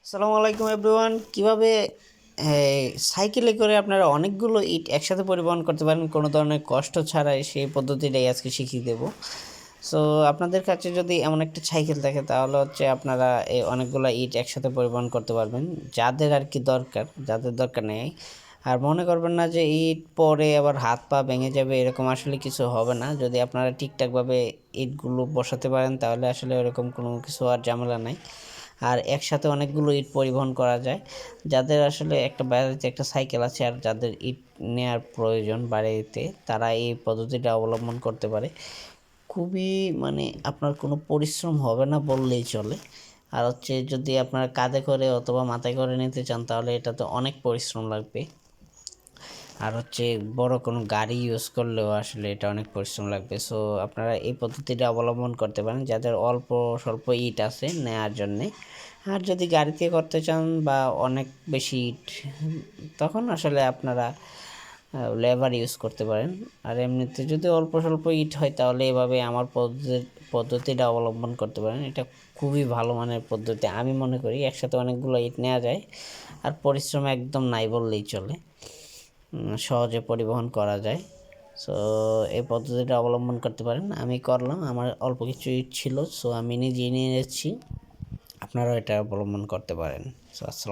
আসসালামু আলাইকুম এভরিওয়ান। কীভাবে সাইকেলে করে আপনারা অনেকগুলো ইট একসাথে পরিবহন করতে পারেন কোনো ধরনের কষ্ট ছাড়াই, সেই পদ্ধতিটাই আজকে শিখিয়ে দেব। সো আপনাদের কাছে যদি এমন একটা সাইকেল থাকে তাহলে হচ্ছে আপনারা এই অনেকগুলো ইট একসাথে পরিবহন করতে পারবেন, যাদের আর কি দরকার, যাদের দরকার নেই। আর মনে করবেন না যে ইট পরে আবার হাত পা ভেঙে যাবে, এরকম আসলে কিছু হবে না। যদি আপনারা ঠিকঠাকভাবে ইটগুলো বসাতে পারেন তাহলে আসলে এরকম কোনো কিছু আর ঝামেলা নাই। আর একসাথে অনেকগুলো ইট পরিবহন করা যায়। যাদের আসলে একটা বাড়িতে একটা সাইকেল আছে আর যাদের ইট নেওয়ার প্রয়োজন বাড়িতে, তারা এই পদ্ধতিটা অবলম্বন করতে পারে। খুবই আপনার কোনো পরিশ্রম হবে না বললেই চলে। আর হচ্ছে যদি আপনারা কাঁধে করে অথবা মাথায় করে নিতে চান তাহলে এটাতে অনেক পরিশ্রম লাগবে। আর হচ্ছে বড় কোনো গাড়ি ইউজ করলেও আসলে এটা অনেক পরিশ্রম লাগবে। সো আপনারা এই পদ্ধতিটা অবলম্বন করতে পারেন যাদের অল্প স্বল্প ইট আছে নেওয়ার জন্যে। আর যদি গাড়িতে করতে চান বা অনেক বেশি ইট, তখন আসলে আপনারা লেবার ইউজ করতে পারেন। আর এমনিতে যদি অল্প স্বল্প ইট হয় তাহলে এভাবে আমার পদ্ধতিটা অবলম্বন করতে পারেন। এটা খুবই ভালো মানের পদ্ধতি আমি মনে করি। একসাথে অনেকগুলো ইট নেওয়া যায় আর পরিশ্রম একদম নাই বললেই চলে, সহজে পরিবহন করা যায়। সো এই পদ্ধতিটা অবলম্বন করতে পারেন। আমি করলাম, আমার অল্প কিছু ইট ছিল, সো আমি নিজেই নিয়ে যাচ্ছি। আপনারাও এটা অবলম্বন করতে পারেন। সো আসসালাম।